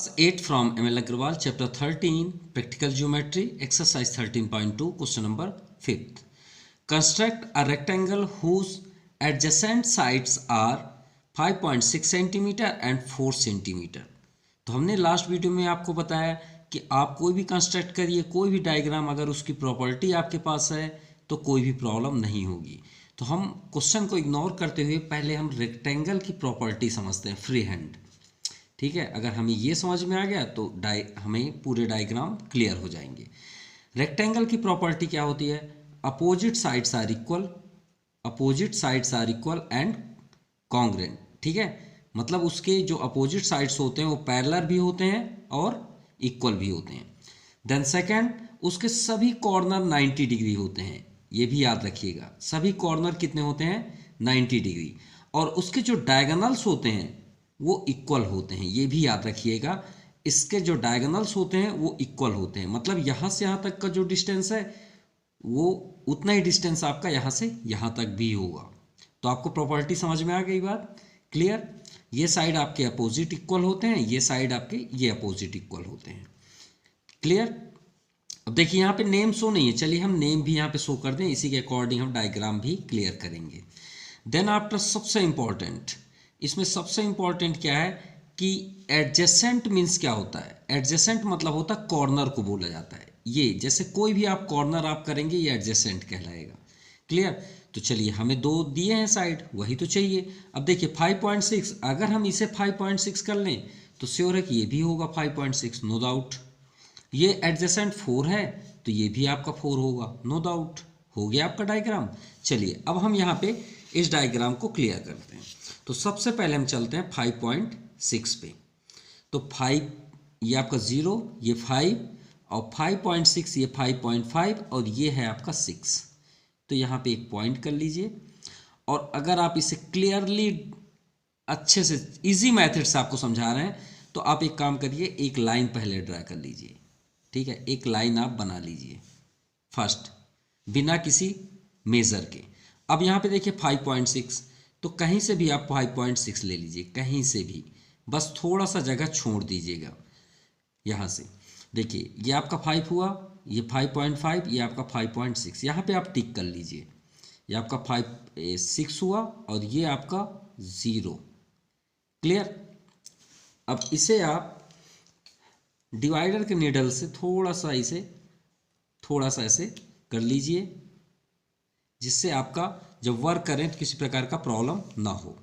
Class 8 from ML Agrawal, Chapter 13, Practical Geometry, Exercise 13.2, Question number 5th. Construct a rectangle whose adjacent sides are 5.6 cm and 4 cm. तो हमने last video में आपको बताया कि आप कोई भी कंस्ट्रक्ट करिए, कोई भी डायग्राम, अगर उसकी प्रॉपर्टी आपके पास है तो कोई भी प्रॉब्लम नहीं होगी। तो हम क्वेश्चन को इग्नोर करते हुए पहले हम रेक्टेंगल की प्रॉपर्टी समझते हैं फ्री हैंड। ठीक है, अगर हमें ये समझ में आ गया तो हमें पूरे डायग्राम क्लियर हो जाएंगे। रेक्टेंगल की प्रॉपर्टी क्या होती है? Opposite sides are equal, opposite sides are equal and congruent. ठीक है, मतलब उसके जो अपोजिट साइड्स होते हैं वो पैरेलल भी होते हैं और इक्वल भी होते हैं। देन सेकंड, उसके सभी कॉर्नर 90 डिग्री होते हैं। ये भी याद रखिएगा, सभी कॉर्नर कितने होते हैं? 90 डिग्री। और उसके जो डायगोनल्स होते हैं वो इक्वल होते हैं, ये भी याद रखिएगा। इसके जो डायगोनल्स होते हैं वो इक्वल होते हैं, मतलब यहाँ से यहाँ तक का जो डिस्टेंस है वो उतना ही डिस्टेंस आपका यहाँ से यहाँ तक भी होगा। तो आपको प्रॉपर्टी समझ में आ गई बात? क्लियर? ये साइड आपके अपोजिट इक्वल होते हैं, ये साइड आपके ये अपोजिट इक्वल होते हैं। क्लियर? अब देखिए यहाँ पे नेम शो नहीं है, चलिए हम नेम भी यहाँ पे शो कर दें, इसी के अकॉर्डिंग हम डायग्राम भी क्लियर करेंगे। देन आफ्टर सबसे इंपॉर्टेंट, इसमें सबसे इंपॉर्टेंट क्या है कि एडजेसेंट मीन्स क्या होता है? एडजेसेंट मतलब होता है कॉर्नर को बोला जाता है। ये जैसे कोई भी आप कॉर्नर आप करेंगे ये एडजेसेंट कहलाएगा। क्लियर? तो चलिए हमें दो दिए हैं साइड, वही तो चाहिए। अब देखिए 5.6, अगर हम इसे 5.6 कर लें तो श्योर है कि ये भी होगा 5.6, नो डाउट। ये एडजेसेंट 4 है तो ये भी आपका 4 होगा, नो डाउट। हो गया आपका डायग्राम। चलिए अब हम यहाँ पे इस डायग्राम को क्लियर करते हैं। तो सबसे पहले हम चलते हैं 5.6 पे। तो 5 ये आपका 0, ये 5 और 5.6 ये 5.5 और ये है आपका 6। तो यहाँ पे एक पॉइंट कर लीजिए। और अगर आप इसे क्लियरली अच्छे से इजी मेथड से आपको समझा रहे हैं तो आप एक काम करिए, एक लाइन पहले ड्रा कर लीजिए। ठीक है, एक लाइन आप बना लीजिए फर्स्ट, बिना किसी मेज़र के। अब यहाँ पे देखिए 5.6, तो कहीं से भी आप 5.6 ले लीजिए, कहीं से भी, बस थोड़ा सा जगह छोड़ दीजिएगा यहाँ से। देखिए ये आपका 5 हुआ, ये 5.5, ये आपका 5.6, यहाँ पे आप टिक कर लीजिए। ये आपका 6 हुआ और ये आपका 0। क्लियर? अब इसे आप डिवाइडर के नीडल से थोड़ा सा ऐसे कर लीजिए, जिससे आपका जब वर्क करें तो किसी प्रकार का प्रॉब्लम ना हो।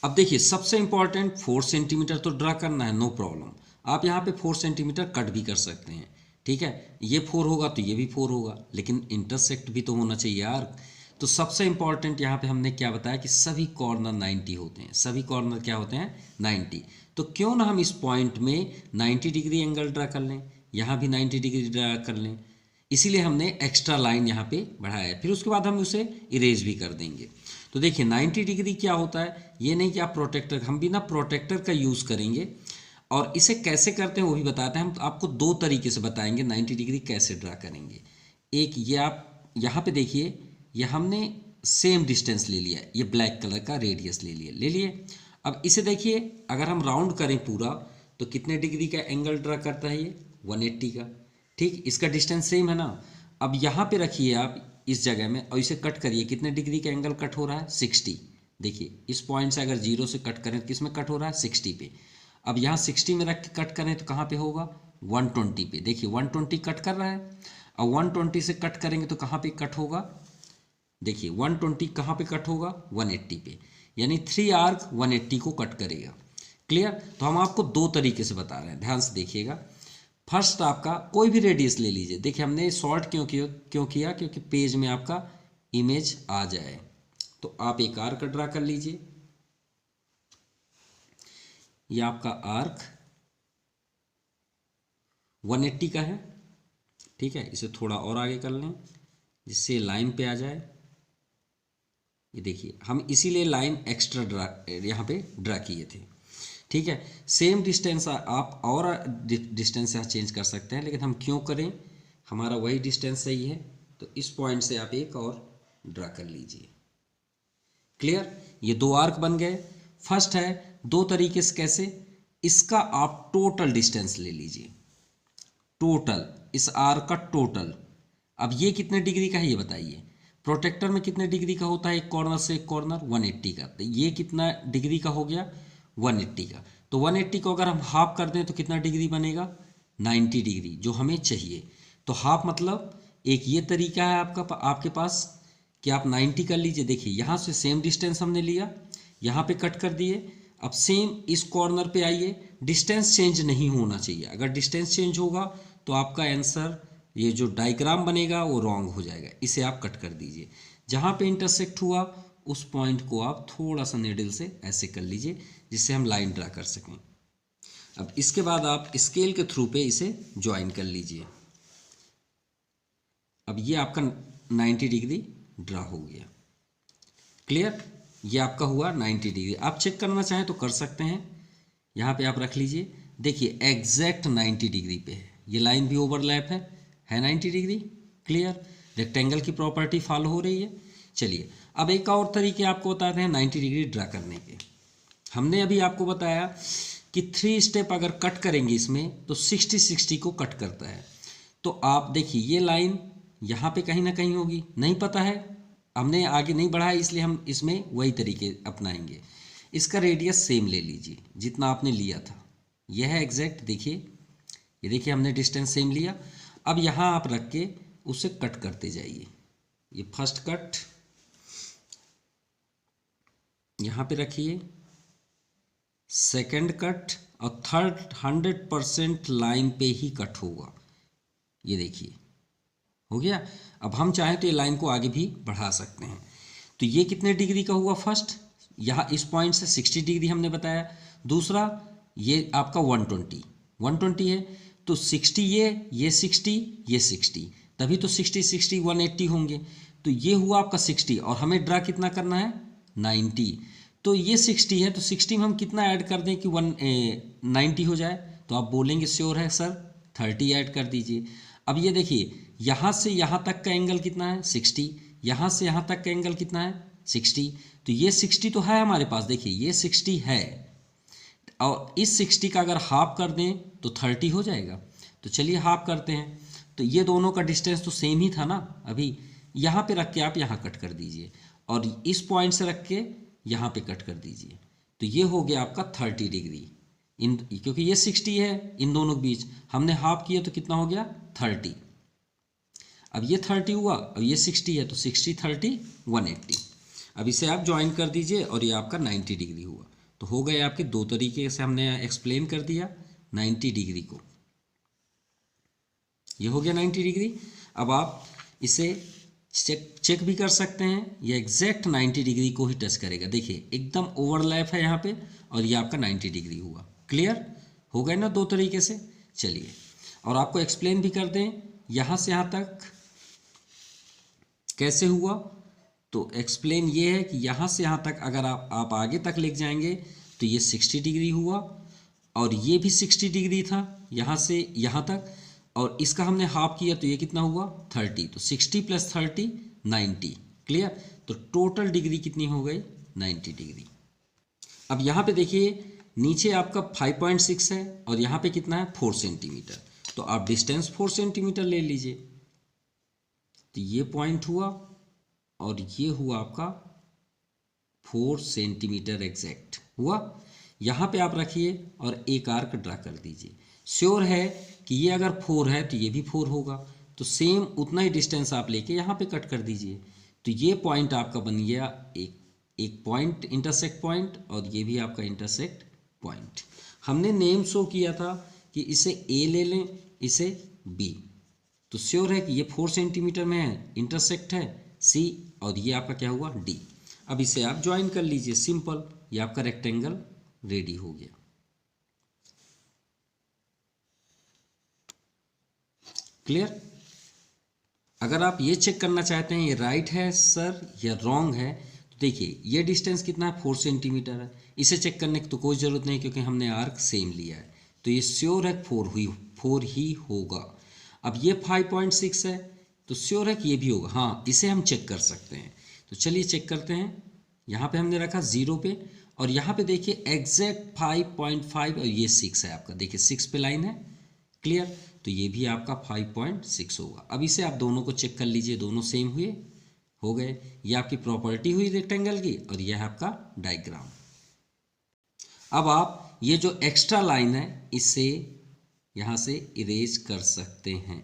अब देखिए सबसे इंपॉर्टेंट 4 सेंटीमीटर तो ड्रा करना है, नो प्रॉब्लम। आप यहाँ पे 4 सेंटीमीटर कट भी कर सकते हैं। ठीक है, ये 4 होगा तो ये भी 4 होगा, लेकिन इंटरसेक्ट भी तो होना चाहिए यार। तो सबसे इंपॉर्टेंट यहाँ पे हमने क्या बताया कि सभी कॉर्नर 90 होते हैं। सभी कॉर्नर क्या होते हैं? 90। तो क्यों ना हम इस पॉइंट में 90 डिग्री एंगल ड्रा कर लें, यहाँ भी 90 डिग्री ड्रा कर लें। इसीलिए हमने एक्स्ट्रा लाइन यहाँ पे बढ़ाया है। फिर उसके बाद हम उसे इरेज भी कर देंगे। तो देखिए 90 डिग्री क्या होता है, ये नहीं कि आप प्रोटेक्टर, हम बिना प्रोटेक्टर का यूज़ करेंगे। और इसे कैसे करते हैं वो भी बताते हैं। हम आपको दो तरीके से बताएंगे 90 डिग्री कैसे ड्रा करेंगे। एक ये आप यहाँ पे देखिए, ये हमने सेम डिस्टेंस ले लिया, ये ब्लैक कलर का रेडियस ले लिए। अब इसे देखिए, अगर हम राउंड करें पूरा तो कितने डिग्री का एंगल ड्रा करता है? ये 180 का। ठीक, इसका डिस्टेंस सेम है ना। अब यहाँ पे रखिए आप इस जगह में और इसे कट करिए, कितने डिग्री का एंगल कट हो रहा है? 60। देखिए इस पॉइंट से अगर 0 से कट करें तो किस में कट हो रहा है? 60 पे। अब यहाँ 60 में रख के कट करें तो कहाँ पे होगा? 120 पे। देखिए 120 कट कर रहा है। और 120 से कट करेंगे तो कहाँ पे कट होगा? देखिए 120 कहाँ पे कट होगा? 180 पे। यानी 3 आर्क 180 को कट करेगा। क्लियर? तो हम आपको दो तरीके से बता रहे हैं, ध्यान से देखिएगा। फर्स्ट आपका कोई भी रेडियस ले लीजिए। देखिए हमने शॉर्ट क्यों किया? क्योंकि पेज में आपका इमेज आ जाए। तो आप एक आर्क ड्रा कर लीजिए, ये आपका आर्क 180 का है। ठीक है, इसे थोड़ा और आगे कर लें जिससे लाइन पे आ जाए। ये देखिए हम इसीलिए लाइन एक्स्ट्रा यहाँ पे ड्रा किए थे। ठीक है, सेम डिस्टेंस आप और डिस्टेंस यहाँ चेंज कर सकते हैं, लेकिन हम क्यों करें? हमारा वही डिस्टेंस सही है। तो इस पॉइंट से आप एक और ड्रा कर लीजिए। क्लियर? ये दो आर्क बन गए। फर्स्ट है दो तरीके से, कैसे? इसका आप टोटल डिस्टेंस ले लीजिए, टोटल इस आर का टोटल। अब ये कितने डिग्री का है ये बताइए। प्रोटेक्टर में कितने डिग्री का होता है, एक कॉर्नर से एक कॉर्नर 180 का, तो ये कितना डिग्री का हो गया 180 का। तो 180 को अगर हम हाफ कर दें तो कितना डिग्री बनेगा 90 डिग्री, जो हमें चाहिए। तो हाफ मतलब एक ये तरीका है आपके पास कि आप 90 कर लीजिए। देखिए यहाँ से सेम डिस्टेंस हमने लिया, यहाँ पे कट कर दिए। अब सेम इस कॉर्नर पे आइए, डिस्टेंस चेंज नहीं होना चाहिए। अगर डिस्टेंस चेंज होगा तो आपका आंसर, ये जो डायग्राम बनेगा वो रॉन्ग हो जाएगा। इसे आप कट कर दीजिए। जहाँ पे इंटरसेक्ट हुआ उस पॉइंट को आप थोड़ा सा नीडल से ऐसे कर लीजिए जिससे हम लाइन ड्रा कर सकें। अब इसके बाद आप स्केल के थ्रू पे इसे ज्वाइन कर लीजिए। अब ये आपका 90 डिग्री ड्रा हो गया। क्लियर, ये आपका हुआ 90 डिग्री। आप चेक करना चाहें तो कर सकते हैं, यहाँ पे आप रख लीजिए। देखिए एग्जैक्ट 90 डिग्री पे है, ये लाइन भी ओवरलैप है 90 डिग्री। क्लियर, रेक्टेंगल की प्रॉपर्टी फॉलो हो रही है। चलिए अब एक और तरीके आपको बताते हैं 90 डिग्री ड्रा करने के। हमने अभी आपको बताया कि 3 स्टेप अगर कट करेंगे इसमें तो 60-60 को कट करता है। तो आप देखिए ये लाइन यहाँ पे कहीं ना कहीं होगी, नहीं पता है, हमने आगे नहीं बढ़ाया इसलिए हम इसमें वही तरीके अपनाएंगे। इसका रेडियस सेम ले लीजिए जितना आपने लिया था, यह है एग्जैक्ट। देखिए ये देखिए हमने डिस्टेंस सेम लिया। अब यहाँ आप रख के उसे कट करते जाइए। ये फर्स्ट कट यहाँ पे रखिए, सेकंड कट, और थर्ड 100% लाइन पे ही कट होगा। ये देखिए हो गया। अब हम चाहें तो ये लाइन को आगे भी बढ़ा सकते हैं। तो ये कितने डिग्री का हुआ, फर्स्ट यहाँ इस पॉइंट से 60 डिग्री हमने बताया। दूसरा ये आपका 120 है, तो 60 ये 60 ये 60, तभी तो 60 60 180 होंगे। तो ये हुआ आपका 60 और हमें ड्रा कितना करना है 90। तो ये 60 है तो 60 में हम कितना ऐड कर दें कि 90 हो जाए। तो आप बोलेंगे श्योर है सर 30 ऐड कर दीजिए। अब ये देखिए यहाँ से यहाँ तक का एंगल कितना है 60, यहाँ से यहाँ तक का एंगल कितना है 60। तो ये 60 तो है हमारे पास, देखिए ये 60 है, और इस 60 का अगर हाफ कर दें तो 30 हो जाएगा। तो चलिए हाफ करते हैं। तो ये दोनों का डिस्टेंस तो सेम ही था ना, अभी यहाँ पे रख के आप यहाँ कट कर दीजिए और इस पॉइंट से रख के यहाँ पे कट कर दीजिए। तो ये हो गया आपका 30 डिग्री इन, क्योंकि ये 60 है इन दोनों के बीच, हमने हाफ किया तो कितना हो गया 30। अब ये 30 हुआ, अब ये 60 है तो 60 30 180। अब इसे आप ज्वाइन कर दीजिए और ये आपका 90 डिग्री हुआ। तो हो गए आपके दो तरीके से हमने एक्सप्लेन कर दिया 90 डिग्री को। ये हो गया 90 डिग्री। अब आप इसे चेक भी कर सकते हैं, ये एग्जैक्ट 90 डिग्री को ही टच करेगा। देखिए एकदम ओवरलैप है यहाँ पे और ये आपका 90 डिग्री हुआ। क्लियर हो गए ना दो तरीके से। चलिए और आपको एक्सप्लेन भी कर दें यहाँ से यहाँ तक कैसे हुआ। तो एक्सप्लेन ये है कि यहाँ से यहाँ तक अगर आप आगे तक ले जाएंगे तो ये 60 डिग्री हुआ और ये भी 60 डिग्री था यहाँ से यहाँ तक, और इसका हमने हाफ किया तो ये कितना हुआ 30। तो 60 + 30 90। क्लियर, तो टोटल डिग्री कितनी हो गई 90 डिग्री। अब यहाँ पे देखिए नीचे आपका 5.6 है और यहाँ पे कितना है 4 सेंटीमीटर। तो आप डिस्टेंस 4 सेंटीमीटर ले लीजिए। तो ये पॉइंट हुआ और ये हुआ आपका 4 सेंटीमीटर एग्जैक्ट हुआ। यहाँ पे आप रखिए और एक आर्क ड्रा कर दीजिए। श्योर है कि ये अगर 4 है तो ये भी 4 होगा, तो सेम उतना ही डिस्टेंस आप लेके यहाँ पे कट कर दीजिए। तो ये पॉइंट आपका बन गया एक पॉइंट, इंटरसेक्ट पॉइंट, और ये भी आपका इंटरसेक्ट पॉइंट। हमने नेम शो किया था कि इसे ए ले लें, इसे बी। तो श्योर है कि ये 4 सेंटीमीटर में है, इंटरसेक्ट है सी, और ये आपका क्या हुआ डी। अब इसे आप ज्वाइन कर लीजिए, सिंपल, ये आपका रेक्टेंगल रेडी हो गया। क्लियर। अगर आप ये चेक करना चाहते हैं ये राइट है सर या रॉन्ग है, तो देखिए ये डिस्टेंस कितना है 4 सेंटीमीटर है। इसे चेक करने की तो कोई ज़रूरत नहीं क्योंकि हमने आर्क सेम लिया है। तो ये श्योर है 4 ही होगा। अब ये 5.6 है तो श्योर है कि ये भी होगा। हाँ, इसे हम चेक कर सकते हैं। तो चलिए चेक करते हैं। यहाँ पे हमने रखा 0 पे और यहाँ पे देखिए एग्जैक्ट 5.5 और ये 6 है आपका, देखिए 6 पे लाइन है, क्लियर। तो ये भी आपका 5.6 होगा। अब इसे आप दोनों को चेक कर लीजिए, दोनों सेम हुए, हो गए। ये आपकी प्रॉपर्टी हुई रेक्टेंगल की और यह है आपका डायग्राम। अब आप ये जो एक्स्ट्रा लाइन है इसे यहाँ से इरेज कर सकते हैं,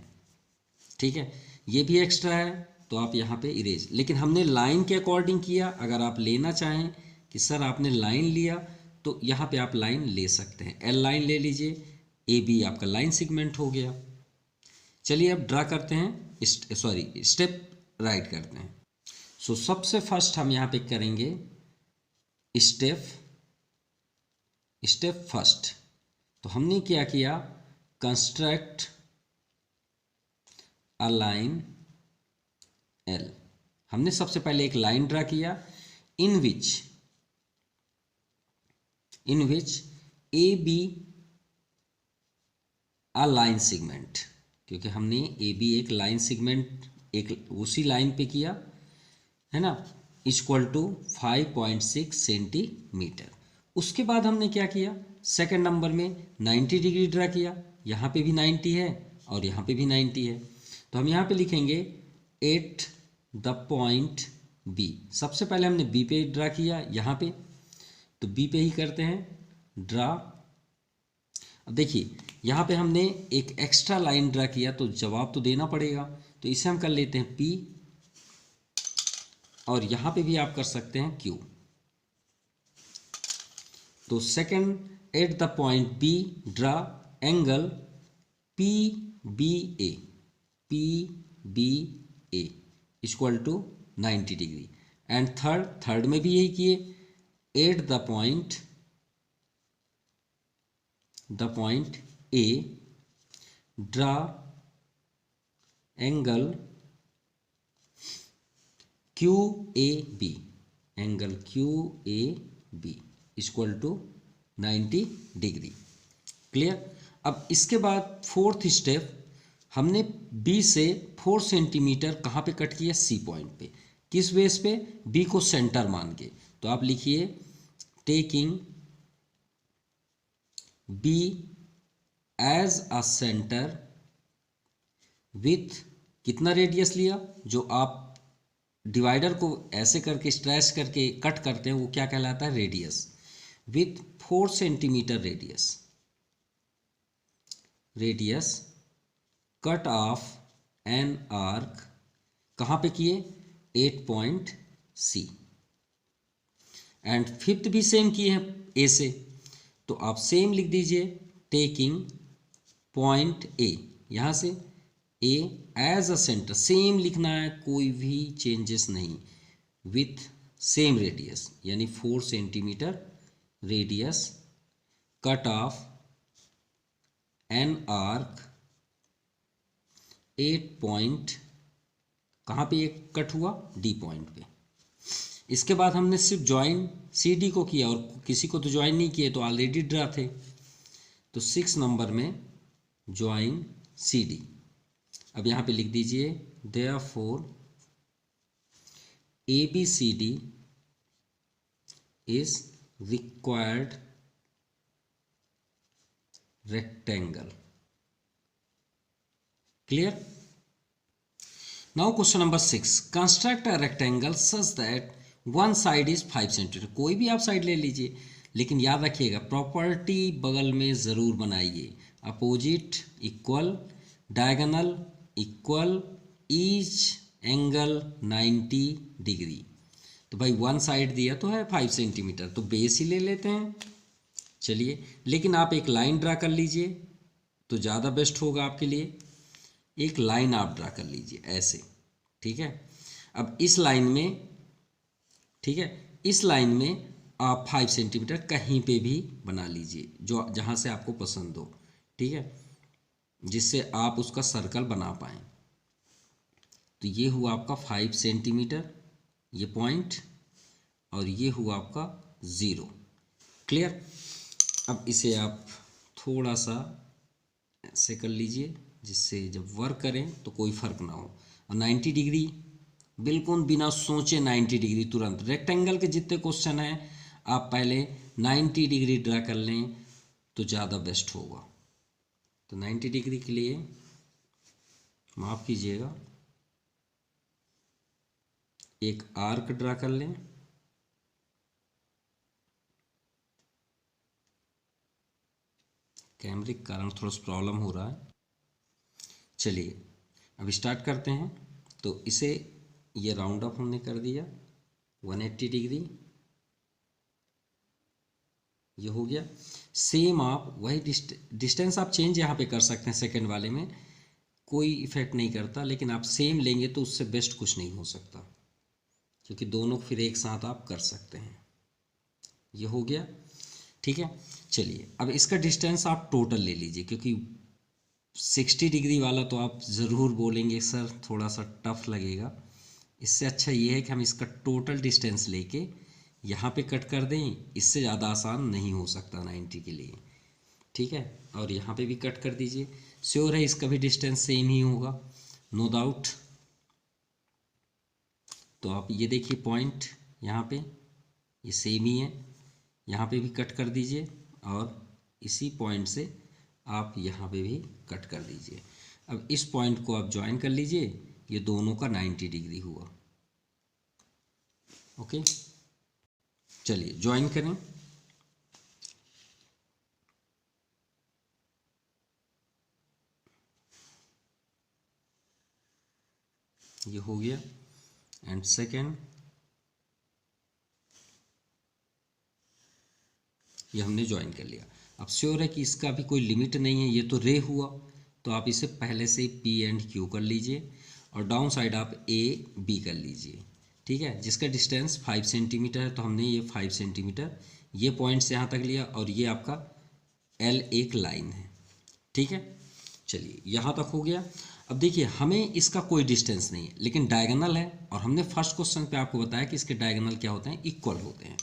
ठीक है। ये भी एक्स्ट्रा है तो आप यहाँ पे इरेज, लेकिन हमने लाइन के अकॉर्डिंग किया। अगर आप लेना चाहें कि सर आपने लाइन लिया तो यहाँ पे आप लाइन ले सकते हैं, एल लाइन ले लीजिए, ए बी आपका लाइन सेगमेंट हो गया। चलिए अब ड्रा करते हैं, स्टेप राइट करते हैं। सो सबसे फर्स्ट हम यहाँ पे करेंगे स्टेप फर्स्ट। तो हमने क्या किया, कंस्ट्रक्ट अ लाइन एल। हमने सबसे पहले एक लाइन ड्रा किया in which A B a line segment, क्योंकि हमने ए बी एक लाइन सेगमेंट एक उसी लाइन पे किया है ना, इक्वल टू 5.6 सेंटीमीटर। उसके बाद हमने क्या किया, सेकंड नंबर में 90 डिग्री ड्रा किया। यहाँ पे भी 90 है और यहाँ पे भी 90 है, तो हम यहाँ पे लिखेंगे एट द पॉइंट बी। सबसे पहले हमने बी पे ड्रा किया यहाँ पे, तो बी पे ही करते हैं ड्रा। अब देखिए यहाँ पे हमने एक एक्स्ट्रा लाइन ड्रा किया तो जवाब तो देना पड़ेगा, तो इसे हम कर लेते हैं पी, और यहाँ पे भी आप कर सकते हैं क्यू। तो second at the point B draw angle P B A equal to 90 degree. And third में भी यही किए, at the point A draw angle Q A B equal to 90 degree, clear. अब इसके बाद फोर्थ स्टेप, हमने B से 4 centimetre कहाँ पे कट किया, सी पॉइंट पे। किस बेस पे, बी को सेंटर मान के। तो आप लिखिए taking B as a centre with कितना रेडियस लिया, जो आप डिवाइडर को ऐसे करके स्ट्रेच करके कट करते हैं वो क्या कहलाता है, radius. With 4 centimetre radius cut off an arc, कहाँ पे किए, 8 पॉइंट सी। एंड फिफ्थ भी सेम किए हैं ए से, तो आप सेम लिख दीजिए टेकिंग पॉइंट ए, यहाँ से ए एज अ सेंटर, सेम लिखना है, कोई भी चेंजेस नहीं, विथ सेम रेडियस यानी 4 centimetre radius cut off an arc 8 point, कहाँ पे ये कट हुआ, डी पॉइंट पे। इसके बाद हमने सिर्फ ज्वाइन सी डी को किया और किसी को तो ज्वाइन नहीं किए, तो ऑलरेडी ड्रा थे। तो 6 नंबर में ज्वाइन सी डी। अब यहाँ पे लिख दीजिए therefore A B C D is required rectangle, clear. Now question number 6, construct a rectangle such that one side is 5 cm। कोई भी आप साइड ले लीजिए, लेकिन याद रखिएगा प्रॉपर्टी बगल में ज़रूर बनाइए, opposite equal, diagonal equal, each angle 90 degree. तो भाई वन साइड दिया तो है 5 सेंटीमीटर, तो बेस ही ले लेते हैं। चलिए, लेकिन आप एक लाइन ड्रा कर लीजिए तो ज़्यादा बेस्ट होगा आपके लिए। एक लाइन आप ड्रा कर लीजिए ऐसे, ठीक है। अब इस लाइन में, ठीक है, इस लाइन में आप 5 सेंटीमीटर कहीं पे भी बना लीजिए, जो जहाँ से आपको पसंद हो, ठीक है, जिससे आप उसका सर्कल बना पाएँ। तो ये हुआ आपका 5 सेंटीमीटर ये पॉइंट, और ये हुआ आपका 0, क्लियर। अब इसे आप थोड़ा सा ऐसे कर लीजिए जिससे जब वर्क करें तो कोई फ़र्क ना हो। और 90 डिग्री बिल्कुल बिना सोचे 90 डिग्री तुरंत। रेक्टेंगल के जितने क्वेश्चन हैं आप पहले 90 डिग्री ड्रा कर लें तो ज़्यादा बेस्ट होगा। तो 90 डिग्री के लिए माफ़ कीजिएगा, एक आर्क ड्रा कर लें। कैमरे के कारण थोड़ा सा प्रॉब्लम हो रहा है। चलिए अब स्टार्ट करते हैं। तो इसे ये राउंड अप हमने कर दिया 180 डिग्री, ये हो गया। सेम आप वही डिस्टेंस आप चेंज यहाँ पे कर सकते हैं, सेकंड वाले में कोई इफेक्ट नहीं करता, लेकिन आप सेम लेंगे तो उससे बेस्ट कुछ नहीं हो सकता, क्योंकि दोनों फिर एक साथ आप कर सकते हैं। ये हो गया, ठीक है। चलिए अब इसका डिस्टेंस आप टोटल ले लीजिए, क्योंकि 60 डिग्री वाला तो आप ज़रूर बोलेंगे सर थोड़ा सा टफ लगेगा। इससे अच्छा ये है कि हम इसका टोटल डिस्टेंस लेके यहाँ पे कट कर दें, इससे ज़्यादा आसान नहीं हो सकता 90 के लिए, ठीक है। और यहाँ पे भी कट कर दीजिए, श्योर है इसका भी डिस्टेंस सेम ही होगा, नो डाउट। तो आप ये देखिए पॉइंट यहाँ पे ये सेम ही है, यहाँ पे भी कट कर दीजिए और इसी पॉइंट से आप यहाँ पे भी कट कर दीजिए। अब इस पॉइंट को आप ज्वाइन कर लीजिए, ये दोनों का 90 डिग्री हुआ। ओके, चलिए ज्वाइन करें। ये हो गया एंड सेकेंड ये हमने ज्वाइन कर लिया। अब श्योर है कि इसका भी कोई लिमिट नहीं है, ये तो रे हुआ, तो आप इसे पहले से पी एंड क्यू कर लीजिए और डाउन साइड आप ए बी कर लीजिए, ठीक है। जिसका डिस्टेंस 5 सेंटीमीटर है, तो हमने ये 5 सेंटीमीटर ये पॉइंट से यहाँ तक लिया और ये आपका एल एक लाइन है, ठीक है। चलिए यहाँ तक हो गया। अब देखिए हमें इसका कोई डिस्टेंस नहीं है, लेकिन डायगोनल है, और हमने फर्स्ट क्वेश्चन पे आपको बताया कि इसके डायगोनल क्या होते हैं, इक्वल होते हैं।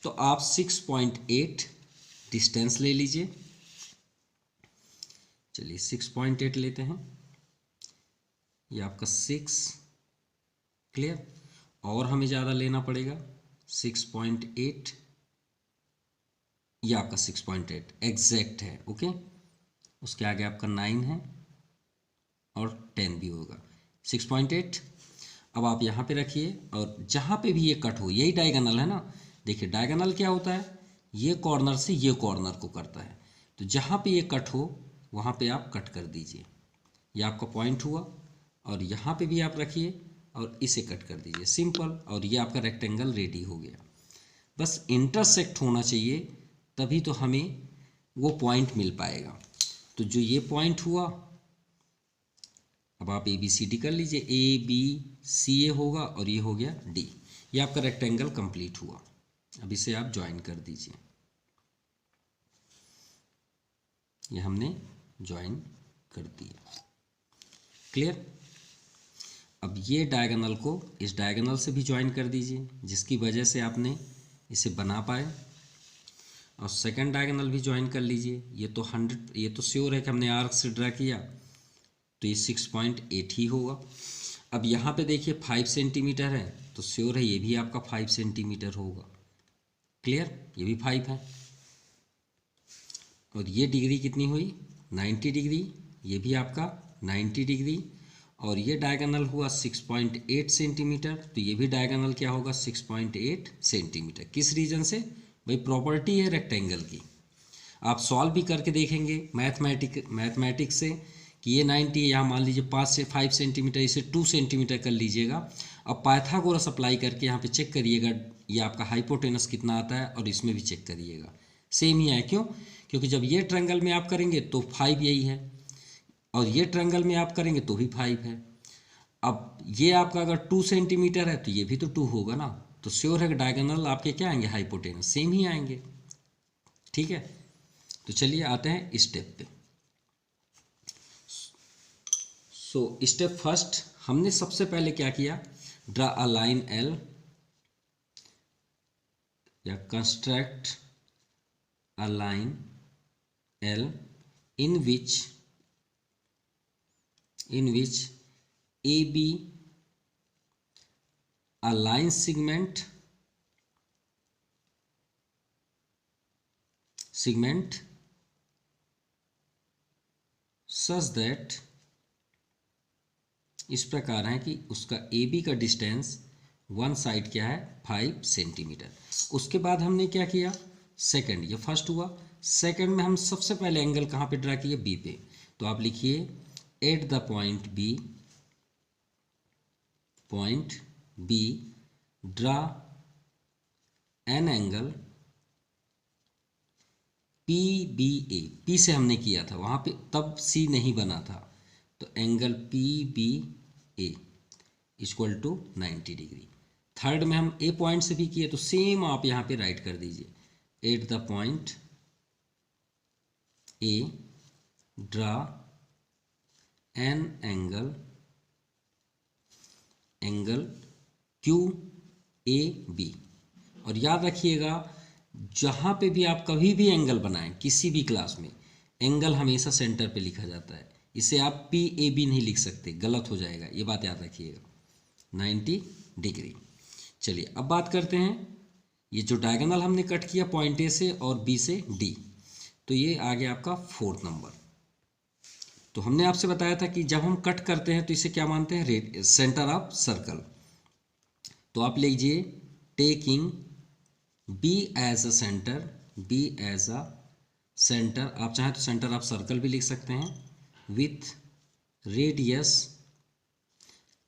तो आप 6.8 डिस्टेंस ले लीजिए। चलिए 6.8 लेते हैं, ये आपका 6 क्लियर, और हमें ज़्यादा लेना पड़ेगा 6.8, ये आपका 6.8 एग्जैक्ट है, ओके। उसके आगे आपका 9 है और 10 भी होगा 6.8। अब आप यहाँ पे रखिए और जहाँ पे भी ये कट हो, यही डायगोनल है ना। देखिए डायगोनल क्या होता है, ये कॉर्नर से ये कॉर्नर को करता है, तो जहाँ पे ये कट हो वहाँ पे आप कट कर दीजिए। ये आपका पॉइंट हुआ, और यहाँ पे भी आप रखिए और इसे कट कर दीजिए, सिंपल। और ये आपका रेक्टेंगल रेडी हो गया। बस इंटरसेक्ट होना चाहिए, तभी तो हमें वो पॉइंट मिल पाएगा। तो जो ये पॉइंट हुआ, अब आप ए बी सी डी कर लीजिए, ए बी सी ए होगा और ये हो गया डी। ये आपका रेक्टेंगल कंप्लीट हुआ। अब इसे आप ज्वाइन कर दीजिए, ये हमने ज्वाइन कर दिया, क्लियर। अब ये डायगोनल को इस डायगोनल से भी ज्वाइन कर दीजिए, जिसकी वजह से आपने इसे बना पाए, और सेकंड डायगोनल भी ज्वाइन कर लीजिए। ये तो 100, ये तो श्योर है कि हमने आर्क से ड्रा किया, तो ये 6.8 ही होगा। अब यहाँ पे देखिए 5 सेंटीमीटर है, तो श्योर है ये भी आपका 5 सेंटीमीटर होगा, क्लियर। ये भी 5 है, और ये डिग्री कितनी हुई 90 डिग्री, ये भी आपका 90 डिग्री, और ये डायगोनल हुआ 6.8 सेंटीमीटर, तो ये भी डायगोनल क्या होगा 6.8 सेंटीमीटर। किस रीजन से भाई, प्रॉपर्टी है रेक्टेंगल की। आप सॉल्व भी करके देखेंगे मैथमेटिक्स से कि ये 90 यहाँ मान लीजिए 5 सेंटीमीटर, इसे 2 सेंटीमीटर कर लीजिएगा। अब पाइथागोरस अप्लाई करके यहाँ पे चेक करिएगा ये आपका हाइपोटेनस कितना आता है, और इसमें भी चेक करिएगा सेम ही है। क्यों? क्योंकि जब ये ट्रायंगल में आप करेंगे तो 5 यही है, और ये ट्रायंगल में आप करेंगे तो भी 5 है। अब ये आपका अगर 2 सेंटीमीटर है तो ये भी तो 2 होगा ना, तो श्योर है कि डायगोनल आपके क्या आएंगे, हाइपोटेनस सेम ही आएंगे, ठीक है। तो चलिए आते हैं स्टेप पे। सो स्टेप फर्स्ट, हमने सबसे पहले क्या किया, ड्रा अ लाइन एल या construct a line L in which AB a line segment segment such that, इस प्रकार है कि उसका ए बी का डिस्टेंस वन साइड क्या है 5 सेंटीमीटर। उसके बाद हमने क्या किया, सेकंड, ये फर्स्ट हुआ, सेकंड में हम सबसे पहले एंगल कहाँ पे ड्रा किए, बी पे। तो आप लिखिए at the point B draw an angle P B A. P से हमने किया था वहाँ पे, तब सी नहीं बना था, तो angle P B A equal to 90 degree. Third में हम ए पॉइंट से भी किए, तो सेम आप यहाँ पे राइट कर दीजिए at the point A draw an angle Q A B. और याद रखिएगा, जहाँ पे भी आप कभी भी एंगल बनाएं किसी भी क्लास में, एंगल हमेशा सेंटर पे लिखा जाता है। इसे आप पी ए बी नहीं लिख सकते, गलत हो जाएगा, ये बात याद रखिएगा, 90 डिग्री। चलिए अब बात करते हैं, ये जो डायगोनल हमने कट किया पॉइंट ए से और बी से डी, तो ये आ गया आपका फोर्थ नंबर। तो हमने आपसे बताया था कि जब हम कट करते हैं तो इसे क्या मानते हैं, सेंटर ऑफ सर्कल। तो आप लीजिए taking B as a centre, B as a centre, आप चाहें तो सेंटर ऑफ सर्कल भी लिख सकते हैं, with radius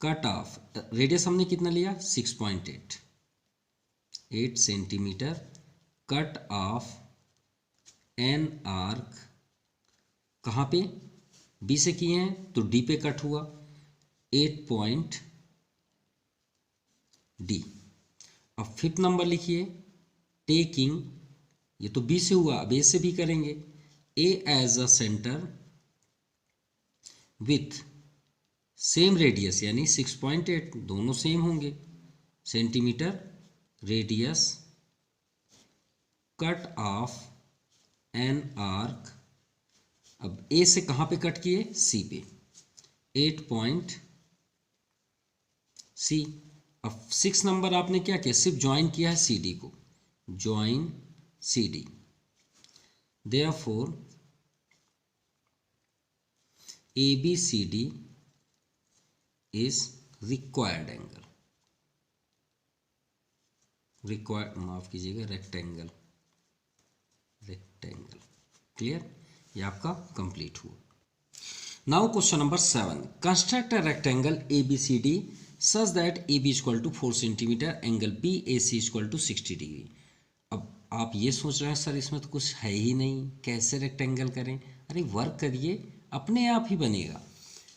cut of, radius हमने कितना लिया 6.8 centimetre, cut off an arc, कहाँ पे, बी से किए हैं तो डी पे कट हुआ 8 पॉइंट डी। अब फिफ्थ नंबर लिखिए टेकिंग, ये तो बी से हुआ, अब ए से भी करेंगे, A as a centre with same radius, यानी 6.8, दोनों सेम होंगे centimetre, radius cut off an arc. अब ए से कहाँ पे कट किए, सी पे, 8 पॉइंट सी। अब 6 नंबर आपने क्या किया, सिर्फ ज्वाइन किया है सी डी को, join C D, therefore A B C D is required angle, required, माफ कीजिएगा, रेक्टेंगल, क्लियर, ये आपका कंप्लीट हुआ। Now question number 7, construct a rectangle A B C D such that A B equal to 4 centimetre, angle B A C equal to 60 degree. अब आप ये सोच रहे हैं सर इसमें तो कुछ है ही नहीं, कैसे रेक्टेंगल करें, अरे वर्क करिए, अपने आप ही बनेगा।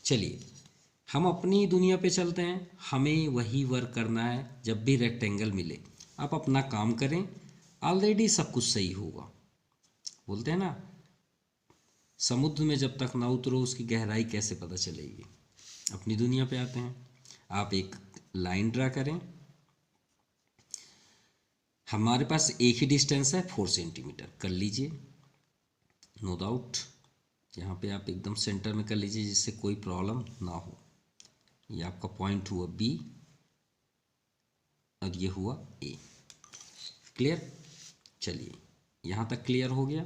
चलिए हम अपनी दुनिया पे चलते हैं, हमें वही वर्क करना है, जब भी रेक्टेंगल मिले आप अपना काम करें, ऑलरेडी सब कुछ सही होगा। बोलते हैं ना, समुद्र में जब तक ना उतरो उसकी गहराई कैसे पता चलेगी। अपनी दुनिया पे आते हैं, आप एक लाइन ड्रा करें, हमारे पास एक ही डिस्टेंस है 4 सेंटीमीटर, कर लीजिए, नो डाउट, यहाँ पे आप एकदम सेंटर में कर लीजिए जिससे कोई प्रॉब्लम ना हो। ये आपका पॉइंट हुआ बी और ये हुआ ए, क्लियर। चलिए यहाँ तक क्लियर हो गया।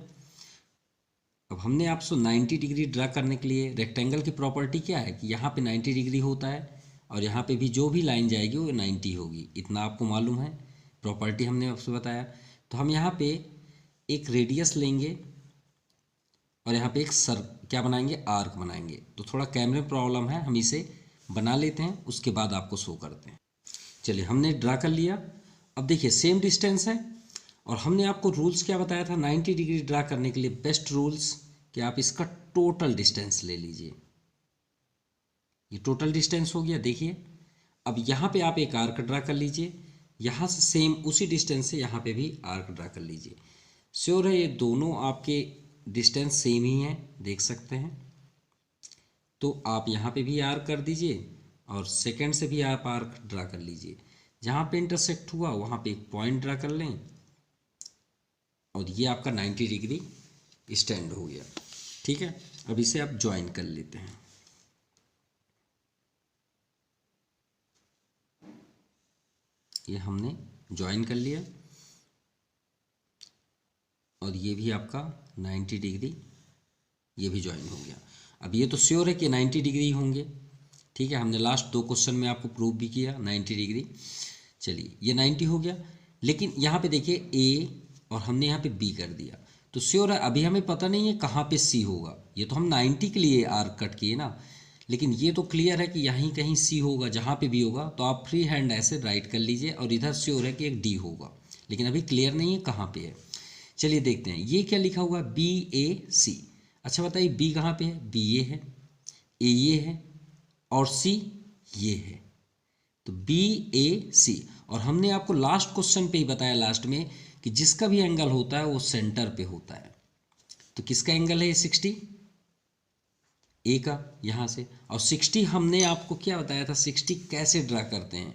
अब हमने आपसे 90 डिग्री ड्रा करने के लिए, रेक्टेंगल की प्रॉपर्टी क्या है कि यहाँ पे 90 डिग्री होता है और यहाँ पे भी जो भी लाइन जाएगी वो 90 होगी, इतना आपको मालूम है, प्रॉपर्टी हमने आपसे बताया। तो हम यहाँ पे एक रेडियस लेंगे और यहाँ पे एक क्या बनाएंगे, आर्क बनाएंगे। तो थोड़ा कैमरे में प्रॉब्लम है, हम इसे बना लेते हैं, उसके बाद आपको शो करते हैं। चलिए हमने ड्रा कर लिया। अब देखिए सेम डिस्टेंस है और हमने आपको रूल्स क्या बताया था 90 डिग्री ड्रा करने के लिए, बेस्ट रूल्स कि आप इसका टोटल डिस्टेंस ले लीजिए। ये टोटल डिस्टेंस हो गया। देखिए अब यहाँ पे आप एक आर्क ड्रा कर लीजिए, यहाँ से सेम उसी डिस्टेंस से यहाँ पे भी आर्क ड्रा कर लीजिए। श्योर है ये दोनों आपके डिस्टेंस सेम ही हैं, देख सकते हैं। तो आप यहाँ पे भी आर्क कर दीजिए और सेकंड से भी आप आर्क ड्रा कर लीजिए। जहाँ पे इंटरसेक्ट हुआ वहाँ पे एक पॉइंट ड्रा कर लें और ये आपका 90 डिग्री स्टैंड हो गया। ठीक है, अब इसे आप ज्वाइन कर लेते हैं। ये हमने ज्वाइन कर लिया। और ये भी आपका 90 डिग्री, ये भी ज्वाइन हो गया। अब ये तो श्योर है कि 90 डिग्री होंगे, ठीक है, हमने लास्ट 2 क्वेश्चन में आपको प्रूव भी किया 90 डिग्री। चलिए ये 90 हो गया, लेकिन यहाँ पे देखिए ए और हमने यहाँ पे बी कर दिया, तो श्योर है अभी हमें पता नहीं है कहाँ पे सी होगा। ये तो हम 90 के लिए आर्क कट किए ना, लेकिन ये तो क्लियर है कि यहीं कहीं सी होगा, जहाँ पे भी होगा तो आप फ्री हैंड ऐसे राइट कर लीजिए, और इधर श्योर है कि एक डी होगा, लेकिन अभी क्लियर नहीं है कहाँ पे है। चलिए देखते हैं ये क्या लिखा हुआ है, बी ए सी। अच्छा बताइए बी कहाँ पे है, बी ये है, ए ये है, और सी ये है, तो बी ए सी। और हमने आपको लास्ट क्वेश्चन पे ही बताया लास्ट में कि जिसका भी एंगल होता है वो सेंटर पे होता है। तो किसका एंगल है, 60 ए का यहाँ से, और 60 हमने आपको क्या बताया था, 60 कैसे ड्रा करते हैं,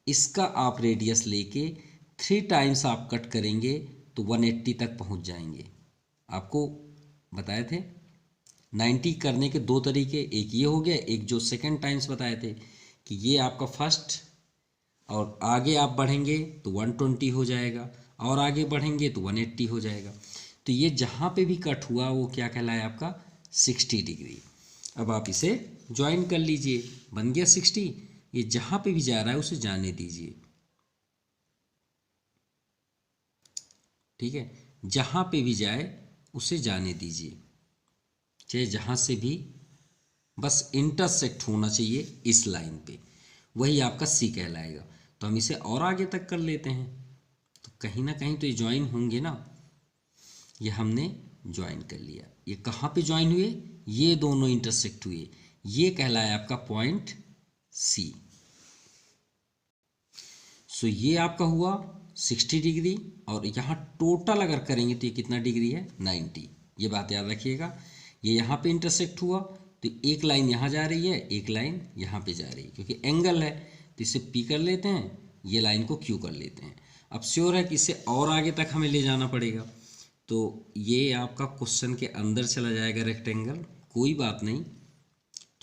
इसका आप रेडियस लेके 3 टाइम्स आप कट करेंगे तो 180 तक पहुँच जाएंगे। आपको बताए थे 90 करने के 2 तरीके, एक ये हो गया, एक जो सेकंड टाइम्स बताए थे कि ये आपका फर्स्ट, और आगे आप बढ़ेंगे तो 120 हो जाएगा, और आगे बढ़ेंगे तो 180 हो जाएगा। तो ये जहाँ पे भी कट हुआ वो क्या कहलाया आपका, 60 डिग्री। अब आप इसे ज्वाइन कर लीजिए, बन गया 60। ये जहाँ पे भी जा रहा है उसे जाने दीजिए, ठीक है, जहाँ पे भी जाए उसे जाने दीजिए, चाहे जहाँ से भी, बस इंटरसेक्ट होना चाहिए इस लाइन पे, वही आपका सी कहलाएगा। तो हम इसे और आगे तक कर लेते हैं, तो कहीं ना कहीं तो ये ज्वाइन होंगे ना, ये हमने ज्वाइन कर लिया। ये कहाँ पे ज्वाइन हुए, ये दोनों इंटरसेक्ट हुए, ये कहलाया आपका पॉइंट सी। सो ये आपका हुआ 60 डिग्री, और यहाँ टोटल अगर करेंगे तो ये कितना डिग्री है, 90। ये बात याद रखिएगा, ये यहाँ पे इंटरसेक्ट हुआ तो एक लाइन यहाँ जा रही है, एक लाइन यहाँ पे जा रही है, क्योंकि एंगल है तो इसे पी कर लेते हैं, ये लाइन को क्यू कर लेते हैं। अब श्योर है कि इसे और आगे तक हमें ले जाना पड़ेगा, तो ये आपका क्वेश्चन के अंदर चला जाएगा रेक्टेंगल, कोई बात नहीं,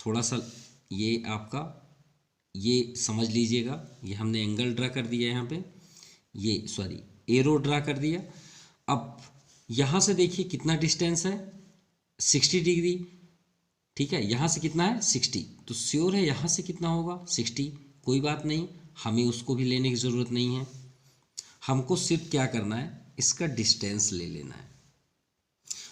थोड़ा सा ये आपका ये समझ लीजिएगा, ये हमने एंगल ड्रा कर दिया यहाँ पे, ये सॉरी एरो ड्रा कर दिया। अब यहाँ से देखिए कितना डिस्टेंस है, 60 डिग्री, ठीक है, यहाँ से कितना है 60, तो श्योर है यहाँ से कितना होगा 60। कोई बात नहीं, हमें उसको भी लेने की ज़रूरत नहीं है, हमको सिर्फ क्या करना है, इसका डिस्टेंस ले लेना है।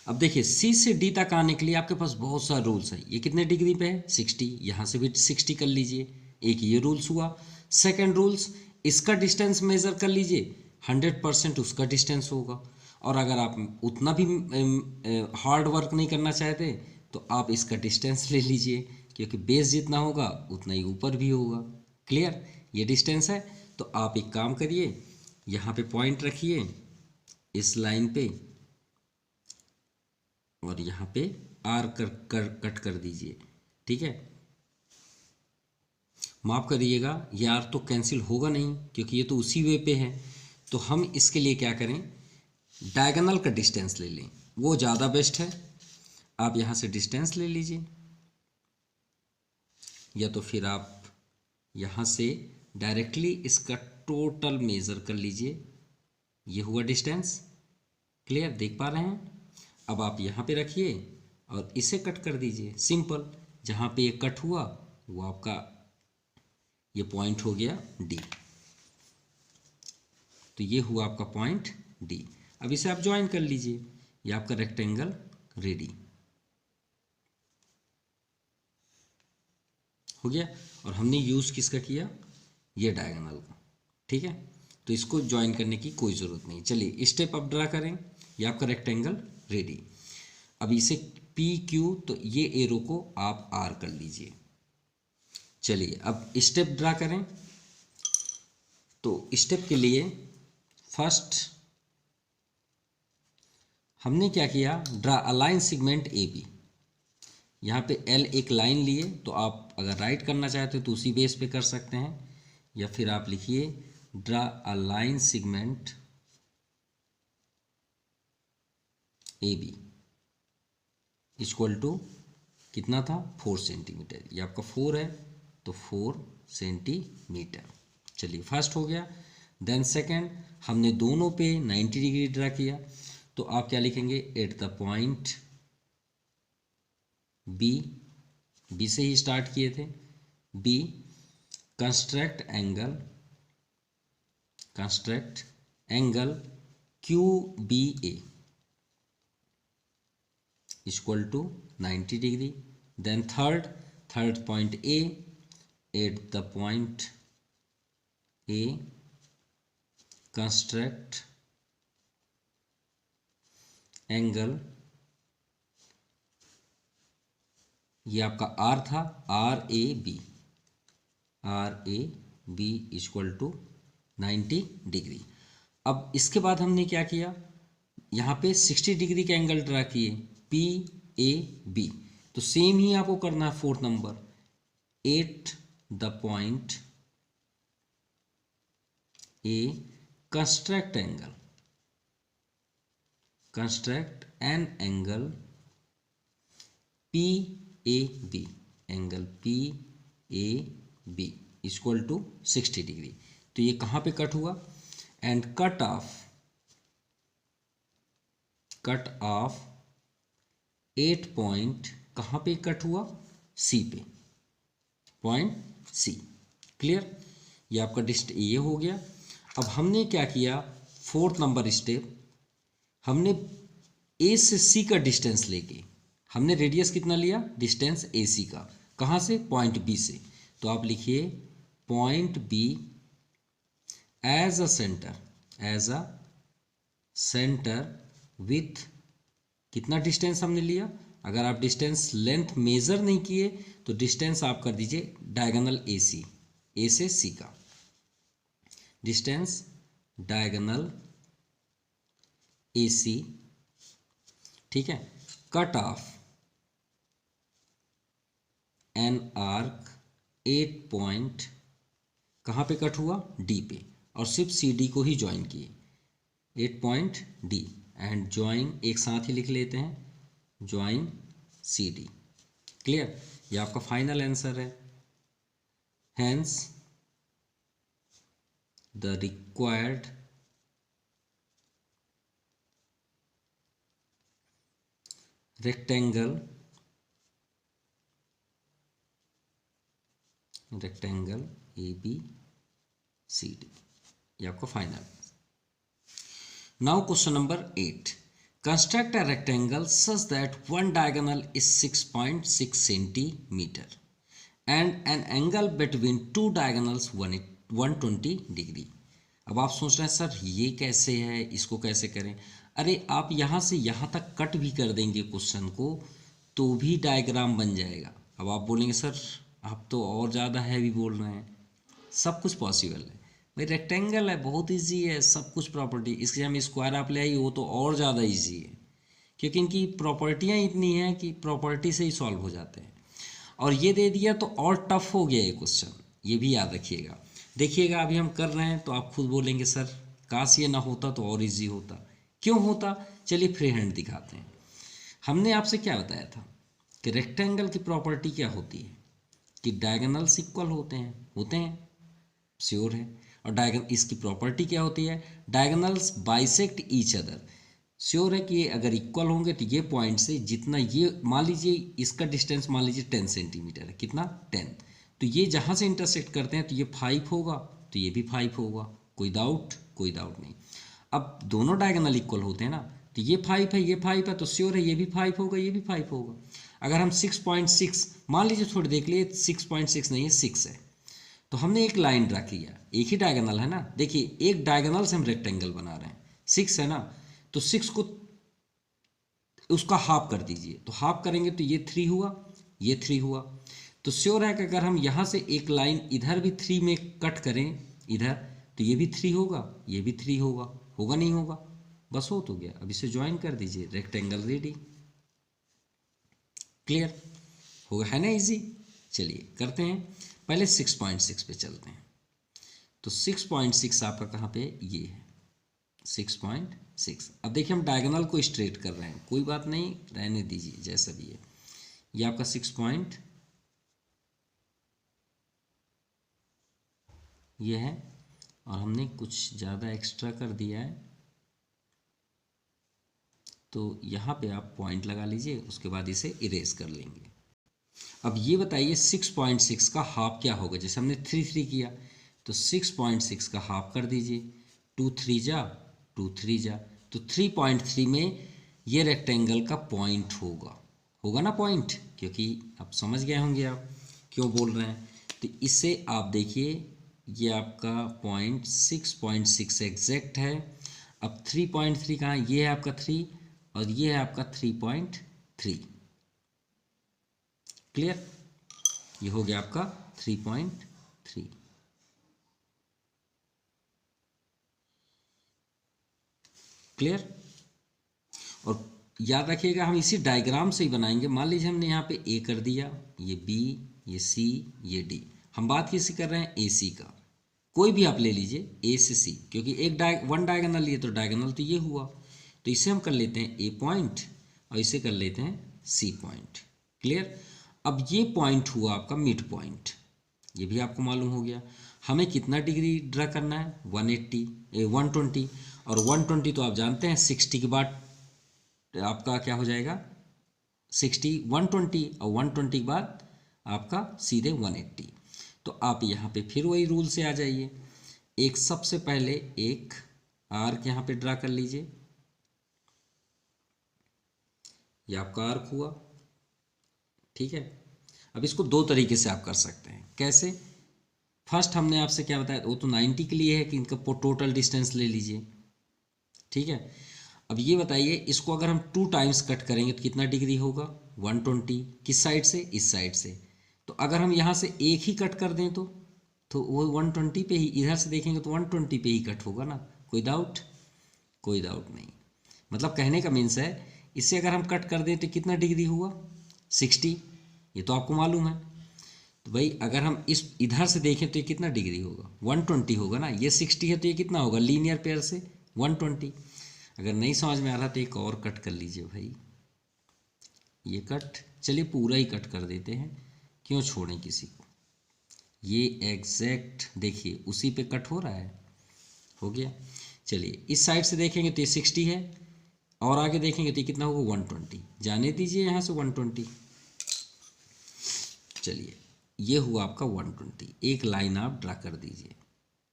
अब देखिए सी से डी तक आने के लिए आपके पास बहुत सारे रूल्स हैं। ये कितने डिग्री पे है, 60, यहाँ से भी 60 कर लीजिए, एक ये रूल्स हुआ। सेकंड रूल्स, इसका डिस्टेंस मेज़र कर लीजिए, 100% उसका डिस्टेंस होगा। और अगर आप उतना भी हार्ड वर्क नहीं करना चाहते तो आप इसका डिस्टेंस ले लीजिए, क्योंकि बेस जितना होगा उतना ही ऊपर भी होगा। क्लियर, ये डिस्टेंस है। तो आप एक काम करिए, यहाँ पे पॉइंट रखिए इस लाइन पे, और यहाँ पे आर कट कर दीजिए, ठीक है। माफ़ करिएगा, ये आर तो कैंसिल होगा नहीं क्योंकि ये तो उसी वे पे है, तो हम इसके लिए क्या करें, डायगोनल का डिस्टेंस ले लें, वो ज़्यादा बेस्ट है। आप यहाँ से डिस्टेंस ले लीजिए, या तो फिर आप यहाँ से डायरेक्टली इसका टोटल मेज़र कर लीजिए, ये हुआ डिस्टेंस। क्लियर, देख पा रहे हैं। अब आप यहाँ पे रखिए और इसे कट कर दीजिए, सिंपल। जहाँ पे ये कट हुआ वो आपका ये पॉइंट हो गया डी, तो ये हुआ आपका पॉइंट डी। अब इसे आप ज्वाइन कर लीजिए, ये आपका रेक्टेंगल रेडी हो गया। और हमने यूज़ किसका किया, ये डायगोनल का, ठीक है। तो इसको ज्वाइन करने की कोई ज़रूरत नहीं। चलिए स्टेप अप ड्रा करें, ये आपका रेक्टेंगल रेडी। अब इसे पी क्यू, तो ये एरो को आप आर कर लीजिए। चलिए अब स्टेप ड्रा करें। तो स्टेप के लिए फर्स्ट हमने क्या किया, draw a line segment A B. यहाँ पे एल एक लाइन लिए, तो आप अगर राइट करना चाहते हो तो उसी बेस पे कर सकते हैं, या फिर आप लिखिए draw a line segment A B equal to कितना था, 4 सेंटीमीटर। ये आपका 4 है तो 4 सेंटीमीटर। चलिए फर्स्ट हो गया। देन सेकंड, हमने दोनों पे 90 डिग्री ड्रा किया, तो आप क्या लिखेंगे, at the point B, B से ही स्टार्ट किए थे, B construct angle Q B A equal to 90 degree. Then third point A, at the point A construct angle, ये आपका आर था, R A B equal to 90 degree. अब इसके बाद हमने क्या किया, यहाँ पे 60 डिग्री के एंगल ड्रा किए, पी ए बी। तो सेम ही आपको करना है fourth number, at the point A construct an angle P A B, angle P A B equal to 60 degree. तो ये कहाँ पे कट हुआ, एंड कट ऑफ 8 पॉइंट, कहाँ पे कट हुआ, सी पे, पॉइंट सी। क्लियर, ये आपका ये हो गया। अब हमने क्या किया, फोर्थ नंबर स्टेप, हमने ए से सी का डिस्टेंस लेके, हमने रेडियस कितना लिया, डिस्टेंस ए सी का, कहाँ से, पॉइंट बी से। तो आप लिखिए point B as a centre with, कितना डिस्टेंस हमने लिया, अगर आप डिस्टेंस लेंथ मेजर नहीं किए तो डिस्टेंस आप कर दीजिए डायगोनल ए से सी का डिस्टेंस, डायगोनल ए सी, ठीक है। Cut off an arc 8 point, कहाँ पे कट हुआ, डी पे, और सिर्फ सी डी को ही ज्वाइन किए, 8 पॉइंट डी, एंड ज्वाइन एक साथ ही लिख लेते हैं, ज्वाइन सी डी। क्लियर, ये आपका फाइनल आंसर है। Hence the required rectangle ABCD, ये आपका final. Now question number 8, construct a rectangle such that one diagonal is 6.6 centimetre and an angle between two diagonals 120 degree. अब आप सोच रहे हैं सर ये कैसे है, इसको कैसे करें। अरे आप यहाँ से यहाँ तक कट भी कर देंगे क्वेश्चन को तो भी डायग्राम बन जाएगा। अब आप बोलेंगे सर आप तो और ज़्यादा हैवी बोल रहे हैं, सब कुछ पॉसिबल है भाई, रेक्टेंगल है, बहुत इजी है, सब कुछ प्रॉपर्टी, इसके हम स्क्वायर आप ले आई वो तो और ज़्यादा इजी है, क्योंकि इनकी प्रॉपर्टियाँ इतनी हैं कि प्रॉपर्टी से ही सॉल्व हो जाते हैं। और ये दे दिया तो और टफ हो गया ये क्वेश्चन, ये भी याद रखिएगा। देखिएगा अभी हम कर रहे हैं तो आप खुद बोलेंगे सर काश ये ना होता तो और इजी होता, क्यों होता, चलिए फ्री हैंड दिखाते हैं। हमने आपसे क्या बताया था कि रेक्टेंगल की प्रॉपर्टी क्या होती है कि डायगोनल्स इक्वल होते हैं, श्योर है। और डायगोनल इसकी प्रॉपर्टी क्या होती है, diagonals bisect each other, sure है कि ये अगर इक्वल होंगे तो ये पॉइंट से जितना ये, मान लीजिए इसका डिस्टेंस मान लीजिए 10 सेंटीमीटर है, कितना 10, तो ये जहाँ से इंटरसेक्ट करते हैं तो ये 5 होगा, तो ये भी 5 होगा, कोई डाउट नहीं। अब दोनों डायगोनल इक्वल होते हैं ना, तो ये 5 है ये 5 है, तो श्योर है ये भी 5 होगा ये भी 5 होगा। अगर हम 6.6 मान लीजिए, थोड़ी देख लिए 6.6 नहीं है 6 है, तो हमने एक लाइन ड्रा किया, एक ही डायगोनल है ना, देखिए एक डायगोनल से हम रेक्टेंगल बना रहे हैं, 6 है ना, तो 6 को उसका हाफ कर दीजिए, तो हाफ करेंगे तो ये 3 हुआ ये 3 हुआ। तो श्योर है कि अगर हम यहाँ से एक लाइन इधर भी 3 में कट करें इधर, तो ये भी 3 होगा ये भी 3 होगा नहीं होगा, बस हो तो गया। अब इसे ज्वाइन कर दीजिए, रेक्टेंगल रेडी। क्लियर होगा, है ना इजी। चलिए करते हैं, पहले 6.6 पे चलते हैं। तो 6.6 आपका कहाँ पे, ये है 6.6। अब देखिए हम डायगोनल को स्ट्रेट कर रहे हैं, कोई बात नहीं रहने दीजिए जैसा भी है। ये आपका 6 पॉइंट ये है, और हमने कुछ ज़्यादा एक्स्ट्रा कर दिया है, तो यहाँ पे आप पॉइंट लगा लीजिए, उसके बाद इसे इरेज कर लेंगे। अब ये बताइए 6.6 का हाफ क्या होगा। जैसे हमने 3 किया तो 6.6 का हाफ कर दीजिए, 2 3 जा 2 3 जा, तो 3.3 में ये रेक्टेंगल का पॉइंट होगा ना पॉइंट, क्योंकि आप समझ गए होंगे आप क्यों बोल रहे हैं। तो इससे आप देखिए ये आपका पॉइंट 6.6 एग्जैक्ट है। अब 3.3 कहाँ, ये है आपका 3 और ये है आपका 3.3। क्लियर, ये हो गया आपका 3.3। क्लियर, और याद रखिएगा हम इसी डायग्राम से ही बनाएंगे। मान लीजिए हमने यहाँ पे ए कर दिया, ये बी, ये सी, ये डी। हम बात किसी कर रहे हैं ए सी का, कोई भी आप ले लीजिए ए से सी, क्योंकि एक वन डायगोनल लिए तो डायगोनल तो ये हुआ। तो इसे हम कर लेते हैं ए पॉइंट और इसे कर लेते हैं सी पॉइंट। क्लियर, अब ये पॉइंट हुआ आपका मिड पॉइंट, ये भी आपको मालूम हो गया। हमें कितना डिग्री ड्रा करना है, 120, और 120 तो आप जानते हैं 60 के बाद आपका क्या हो जाएगा 60, 120 और 120 के बाद आपका सीधे 180। तो आप यहाँ पे फिर वही रूल से आ जाइए। एक सबसे पहले एक आर्क यहाँ पे ड्रा कर लीजिए, ये आपका आर्क हुआ। ठीक है, अब इसको दो तरीके से आप कर सकते हैं। कैसे, फर्स्ट हमने आपसे क्या बताया, वो तो 90 के लिए है कि इनका टोटल डिस्टेंस ले लीजिए। ठीक है, अब ये बताइए इसको अगर हम 2 टाइम्स कट करेंगे तो कितना डिग्री होगा, 120। किस साइड से, इस साइड से। तो अगर हम यहाँ से एक ही कट कर दें तो वो 120 पे ही, इधर से देखेंगे तो 120 पे ही कट होगा ना। कोई डाउट, कोई डाउट नहीं। मतलब कहने का मीन्स है इससे अगर हम कट कर दें तो कितना डिग्री हुआ 60, ये तो आपको मालूम है। तो भाई अगर हम इस इधर से देखें तो ये कितना डिग्री होगा, 120 होगा ना। ये 60 है तो ये कितना होगा, लीनियर पेयर से 120। अगर नहीं समझ में आ रहा तो एक और कट कर लीजिए भाई, ये कट, चलिए पूरा ही कट कर देते हैं, क्यों छोड़ें किसी को। ये एग्जैक्ट देखिए उसी पे कट हो रहा है, हो गया। चलिए इस साइड से देखेंगे तो ये 60 है, और आगे देखेंगे तो ये कितना होगा 120। जाने दीजिए यहाँ से 120। चलिए ये हुआ आपका 120, एक लाइन आप ड्रा कर दीजिए।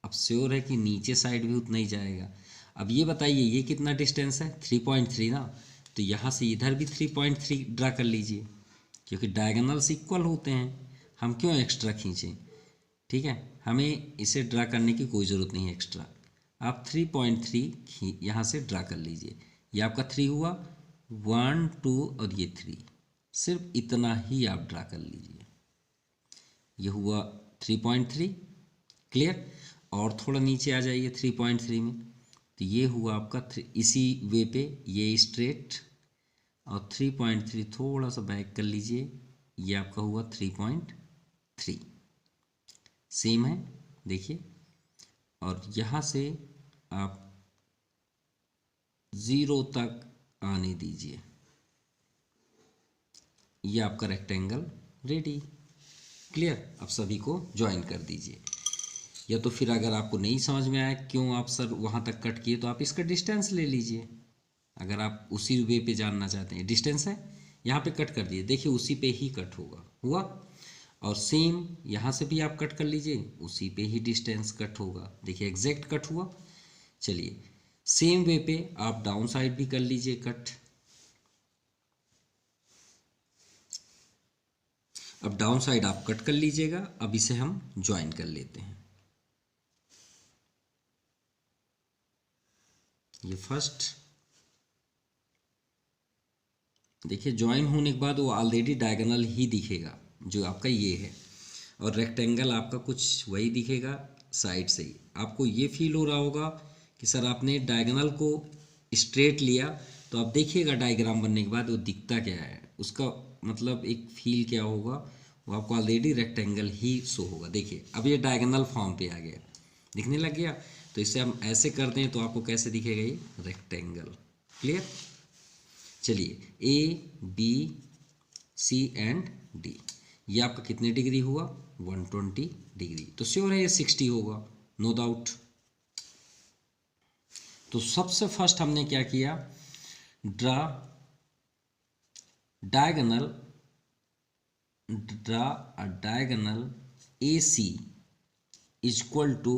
अब श्योर है कि नीचे साइड भी उतना ही जाएगा। अब ये बताइए ये कितना डिस्टेंस है, 3.3 ना। तो यहाँ से इधर भी 3.3 ड्रा कर लीजिए, क्योंकि डायगोनल्स इक्वल होते हैं, हम क्यों एक्स्ट्रा खींचें। ठीक है, हमें इसे ड्रा करने की कोई ज़रूरत नहीं है एक्स्ट्रा। आप 3.3 यहाँ से ड्रा कर लीजिए। ये आपका 3 हुआ, 1 2 और ये 3, सिर्फ इतना ही आप ड्रा कर लीजिए। ये हुआ 3.3। क्लियर, और थोड़ा नीचे आ जाइए 3.3 में, तो ये हुआ आपका 3, इसी वे पे ये स्ट्रेट, और 3.3 थोड़ा सा बैक कर लीजिए, ये आपका हुआ 3.3। सेम है देखिए, और यहाँ से आप 0 तक आने दीजिए, ये आपका रेक्टेंगल रेडी। क्लियर, अब सभी को ज्वाइन कर दीजिए। या तो फिर अगर आपको नहीं समझ में आया क्यों आप सर वहाँ तक कट किए, तो आप इसका डिस्टेंस ले लीजिए। अगर आप उसी वे पे जानना चाहते हैं, डिस्टेंस है यहाँ पे कट कर दिए, देखिए उसी पे ही कट होगा, हुआ। और सेम यहाँ से भी आप कट कर लीजिए, उसी पे ही डिस्टेंस कट होगा, देखिए एग्जैक्ट कट हुआ। चलिए सेम वे पे आप डाउन साइड भी कर लीजिए कट। अब डाउन साइड आप कट कर लीजिएगा। अब इसे हम ज्वाइन कर लेते हैं। ये फर्स्ट देखिए, ज्वाइन होने के बाद वो ऑलरेडी डायगोनल ही दिखेगा जो आपका ये है, और रेक्टेंगल आपका कुछ वही दिखेगा साइड से ही। आपको ये फील हो रहा होगा कि सर आपने डायगोनल को स्ट्रेट लिया, तो आप देखिएगा डायग्राम बनने के बाद वो दिखता क्या है, उसका मतलब एक फील क्या होगा, वो आपको ऑलरेडी रेक्टेंगल ही शो होगा। देखिए अब ये डायगोनल फॉर्म पे आ गया, दिखने लग गया। तो इसे हम ऐसे कर दें तो आपको कैसे दिखेगा, ये रेक्टेंगल। क्लियर, चलिए A B C and D, ये आपका कितने डिग्री हुआ, 120 डिग्री। तो श्योर है ये 60 होगा, नो डाउट। तो सबसे फर्स्ट हमने क्या किया, draw a diagonal AC is equal to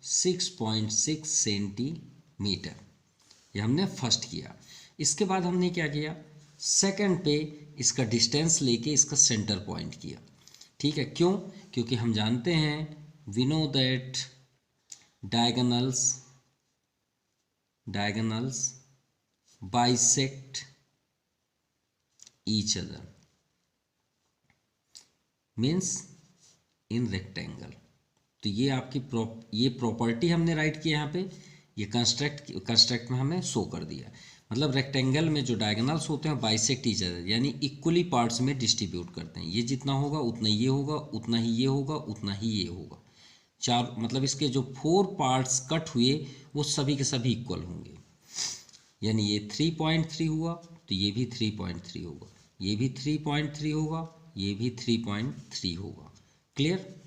6.6 centimetre. ये हमने फर्स्ट किया। इसके बाद हमने क्या किया, सेकंड पे इसका डिस्टेंस लेके इसका सेंटर पॉइंट किया। ठीक है, क्यों? क्योंकि हम जानते हैं we know that diagonals bisect each other means in rectangle. तो ये आपकी ये प्रॉपर्टी हमने राइट किया यहाँ पे, ये कंस्ट्रक्ट में हमें शो कर दिया। मतलब रेक्टेंगल में जो डायगोनल्स होते हैं बाइसेक्ट ईच अदर, यानी इक्वली पार्ट्स में डिस्ट्रीब्यूट करते हैं। ये जितना होगा उतना ये होगा, उतना ही ये होगा, उतना ही ये होगा। चार मतलब इसके जो 4 पार्ट्स कट हुए वो सभी के सभी इक्वल होंगे। यानी ये 3.3 हुआ तो ये भी 3.3 होगा, ये भी 3.3 होगा, ये भी 3.3 होगा। क्लियर?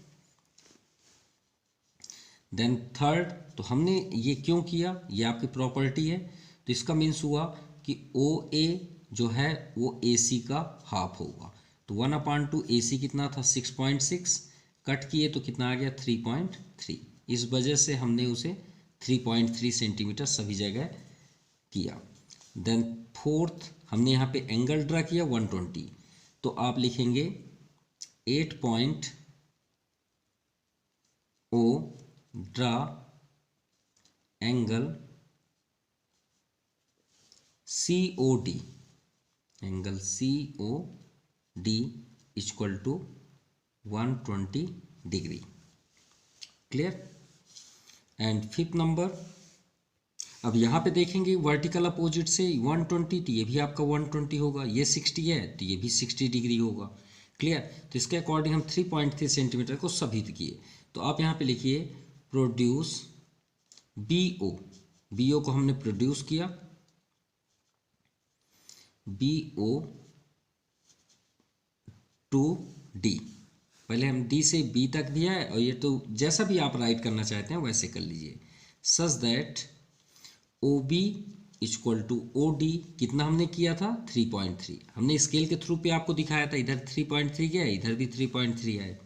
देन थर्ड, तो हमने ये क्यों किया, ये आपकी प्रॉपर्टी है। तो इसका मीन्स हुआ कि OA जो है वो AC का हाफ होगा। तो 1/2 AC कितना था 6.6, कट किए तो कितना आ गया 3.3। इस वजह से हमने उसे 3.3 सेंटीमीटर सभी जगह किया। देन फोर्थ, हमने यहाँ पे एंगल ड्रा किया 120, तो आप लिखेंगे 8.0 draw angle COD, angle COD equal to 120 degree. Clear? And fifth number, अब यहाँ पे देखेंगे वर्टिकल अपोजिट से 120, तो ये भी आपका 120 होगा। ये 60 है तो ये भी 60 डिग्री होगा। क्लियर? तो इसके अकॉर्डिंग हम 3.3 सेंटीमीटर को सभी किए। तो आप यहाँ पे लिखिए प्रोड्यूस BO को हमने प्रोड्यूस किया, BO टू D। पहले हम D से B तक दिया है, और ये तो जैसा भी आप राइट करना चाहते हैं वैसे कर लीजिए। Such that OB equal to OD कितना हमने किया था 3.3। हमने स्केल के थ्रू पे आपको दिखाया था, इधर 3.3 गया, इधर भी 3.3 है।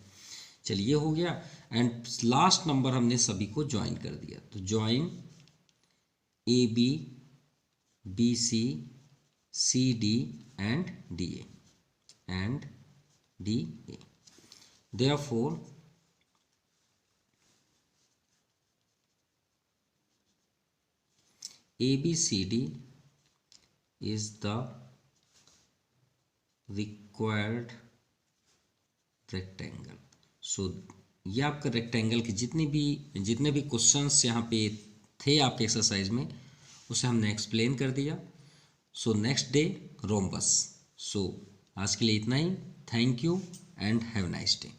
चलिए हो गया। एंड लास्ट नंबर हमने सभी को ज्वाइन कर दिया। तो join AB BC CD and DA। Therefore ABCD is the required rectangle। सो ये आपका रेक्टेंगल के जितने भी क्वेश्चंस यहाँ पे थे आपके एक्सरसाइज में, उसे हमने एक्सप्लेन कर दिया। So next day rhombus. So आज के लिए इतना ही। Thank you and have nice day.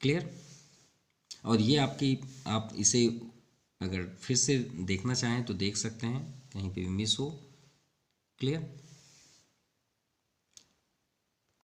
Clear? और ये आप इसे अगर फिर से देखना चाहें तो देख सकते हैं, कहीं पे भी मिस हो। क्लियर?